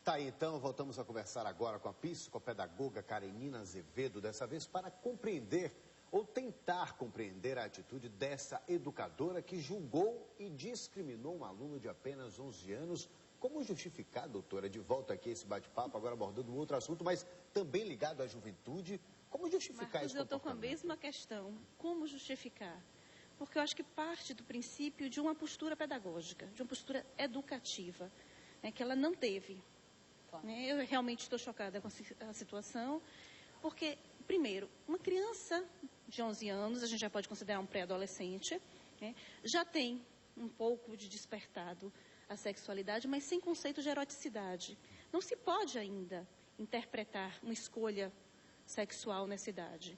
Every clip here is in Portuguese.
Tá aí, então, voltamos a conversar agora com a psicopedagoga Karenina Azevedo, dessa vez para compreender ou tentar compreender a atitude dessa educadora que julgou e discriminou um aluno de apenas 11 anos. Como justificar, doutora, de volta aqui esse bate-papo, agora abordando um outro assunto, mas também ligado à juventude, como justificar esse comportamento? Eu estou com a mesma questão, como justificar? Porque eu acho que parte do princípio de uma postura pedagógica, de uma postura educativa, né, que ela não teve. Eu realmente estou chocada com a situação, porque, primeiro, uma criança de 11 anos, a gente já pode considerar um pré-adolescente, né, já tem um pouco de despertado a sexualidade, mas sem conceito de eroticidade. Não se pode ainda interpretar uma escolha sexual nessa idade.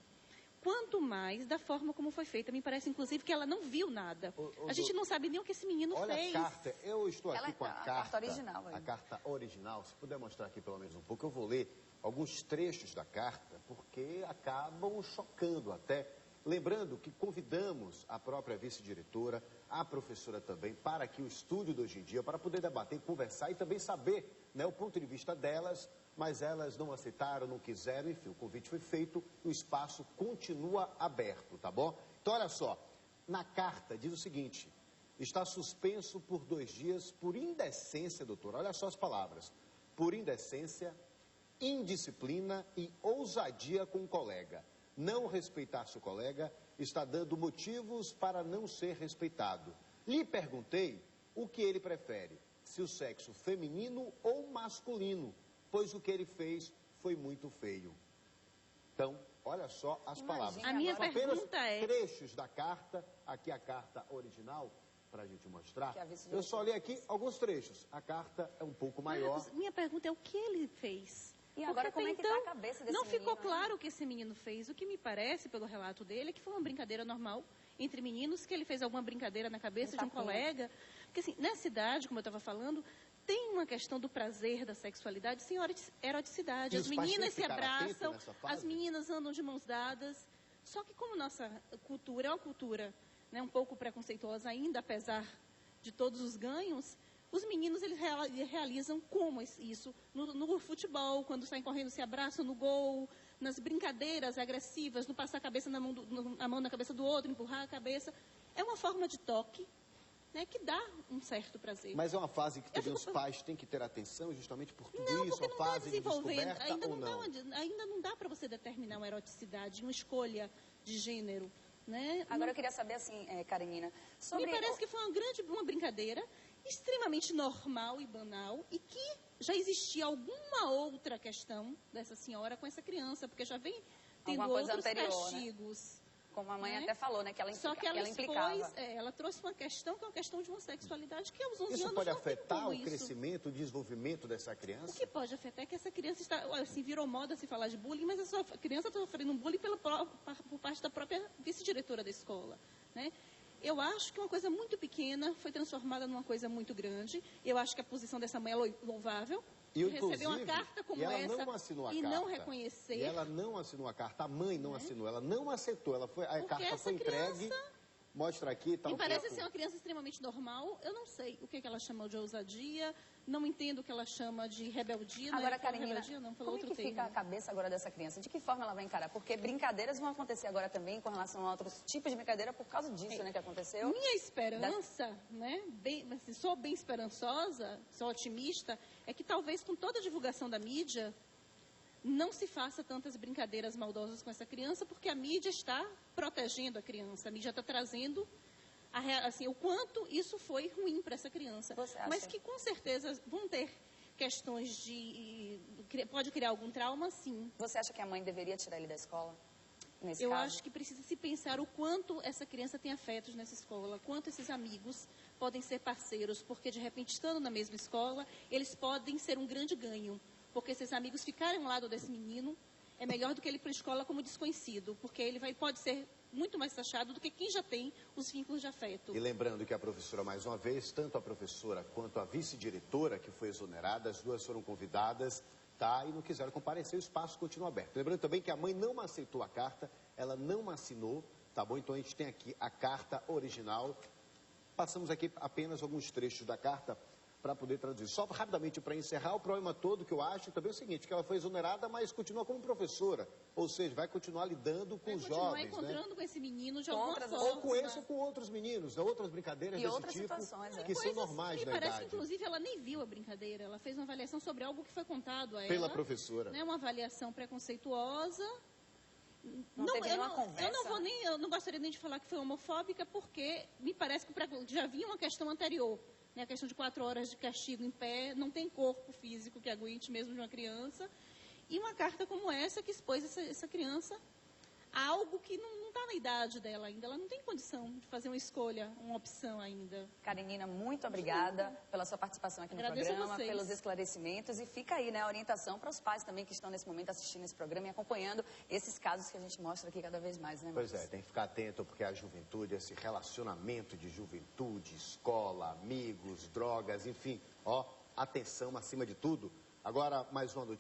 Quanto mais da forma como foi feita. Me parece, inclusive, que ela não viu nada. A gente não sabe nem o que esse menino fez. Olha a carta. Eu estou aqui com a carta original. A carta original. Se puder mostrar aqui pelo menos um pouco, eu vou ler alguns trechos da carta, porque acabam chocando até. Lembrando que convidamos a própria vice-diretora, a professora também, para aqui o estúdio de Hoje em Dia, para poder debater, conversar e também saber, né, o ponto de vista delas, mas elas não aceitaram, não quiseram, enfim, o convite foi feito, o espaço continua aberto, tá bom? Então, olha só, na carta diz o seguinte: está suspenso por 2 dias por indecência, doutora, olha só as palavras, por indecência, indisciplina e ousadia com o colega. Não respeitar seu colega está dando motivos para não ser respeitado. Lhe perguntei o que ele prefere, se o sexo feminino ou masculino, pois o que ele fez foi muito feio. Então, olha só as palavras. A minha pergunta é... trechos da carta, aqui a carta original, para a gente mostrar. Eu só li aqui alguns trechos. A carta é um pouco maior. Minha pergunta é o que ele fez? E agora, como é que está a cabeça desse menino? Não ficou menino, claro o que esse menino fez. O que me parece, pelo relato dele, é que foi uma brincadeira normal entre meninos, que ele fez alguma brincadeira na cabeça de um colega. Porque, assim, nessa idade, como eu estava falando, tem uma questão do prazer, da sexualidade, sem eroticidade. As meninas se abraçam, as meninas andam de mãos dadas. Só que como nossa cultura é uma cultura, né, um pouco preconceituosa ainda, apesar de todos os ganhos, os meninos eles realizam como isso? No futebol, quando saem correndo, se abraçam no gol, nas brincadeiras agressivas, no passar a cabeça a mão na cabeça do outro, empurrar a cabeça. É uma forma de toque, né, que dá um certo prazer. Mas é uma fase que também os pais têm que ter atenção justamente por tudo não, isso, porque uma fase de descoberta ainda ou não? Ainda não dá para você determinar uma eroticidade, uma escolha de gênero. Né? Agora eu queria saber assim, Karenina, sobre... Me parece que foi uma brincadeira extremamente normal e banal e que já existia alguma outra questão dessa senhora com essa criança, porque já vem tendo outros anterior, castigos. Né? Como a mãe até falou, né? Que ela Só que ela implicava. Ela trouxe uma questão que é uma questão de uma sexualidade que aos 11 anos isso pode não afetar o isso. crescimento, o desenvolvimento dessa criança? O que pode afetar é que essa criança está, assim, virou moda se falar de bullying, mas essa criança está sofrendo um bullying por parte da própria vice-diretora da escola, né? Eu acho que uma coisa muito pequena foi transformada numa coisa muito grande. Eu acho que a posição dessa mãe é louvável. E, receber uma carta como essa e não reconhecer. E ela não assinou a carta, a mãe não assinou, ela não aceitou, a carta foi entregue. Mostra aqui, tá. Me parece ser uma criança extremamente normal. Eu não sei o que ela chama de ousadia, não entendo o que ela chama de rebeldia. Agora, Karenina, como é que fica a cabeça agora dessa criança? De que forma ela vai encarar? Porque brincadeiras vão acontecer agora também com relação a outros tipos de brincadeira por causa disso, né, que aconteceu. Minha esperança, né, assim, sou bem esperançosa, sou otimista, é que talvez com toda a divulgação da mídia, não se faça tantas brincadeiras maldosas com essa criança, porque a mídia está protegendo a criança, a mídia está trazendo assim, o quanto isso foi ruim para essa criança. Mas que com certeza vão ter questões pode criar algum trauma, sim. Você acha que a mãe deveria tirar ele da escola? Eu acho que precisa se pensar o quanto essa criança tem afetos nessa escola, quanto esses amigos podem ser parceiros, porque de repente, estando na mesma escola, eles podem ser um grande ganho. Porque se esses amigos ficarem ao lado desse menino, é melhor do que ele ir para a escola como desconhecido, porque ele pode ser muito mais taxado do que quem já tem os vínculos de afeto. E lembrando que a professora, mais uma vez, tanto a professora quanto a vice-diretora, que foi exonerada, as duas foram convidadas, tá? E não quiseram comparecer, o espaço continua aberto. Lembrando também que a mãe não aceitou a carta, ela não assinou, tá bom? Então a gente tem aqui a carta original. Passamos aqui apenas alguns trechos da carta. para poder traduzir. Só rapidamente para encerrar, o problema todo que eu acho também é o seguinte, que ela foi exonerada, mas continua como professora, ou seja, vai continuar lidando com os jovens, vai continuar encontrando com esse menino de alguma forma. Ou com esse ou com outros meninos, né? Outras brincadeiras e desse outras tipo, situações, que são normais na idade. Parece que, inclusive, ela nem viu a brincadeira, ela fez uma avaliação sobre algo que foi contado a ela. Pela professora. Né? Uma avaliação preconceituosa. Eu não gostaria nem de falar que foi homofóbica, porque me parece que já havia uma questão anterior. Né, a questão de 4 horas de castigo em pé, não tem corpo físico que aguente mesmo de uma criança. E uma carta como essa que expôs essa criança a algo que não está na idade dela ainda. Ela não tem condição de fazer uma escolha, uma opção ainda. Karenina, muito obrigada pela sua participação aqui no programa, pelos esclarecimentos. E fica aí, né, a orientação para os pais também que estão nesse momento assistindo esse programa e acompanhando esses casos que a gente mostra aqui cada vez mais, né, Marcos? Pois é, tem que ficar atento porque a juventude, esse relacionamento de juventude, escola, amigos, drogas, enfim, ó, atenção acima de tudo. Agora, mais uma notícia.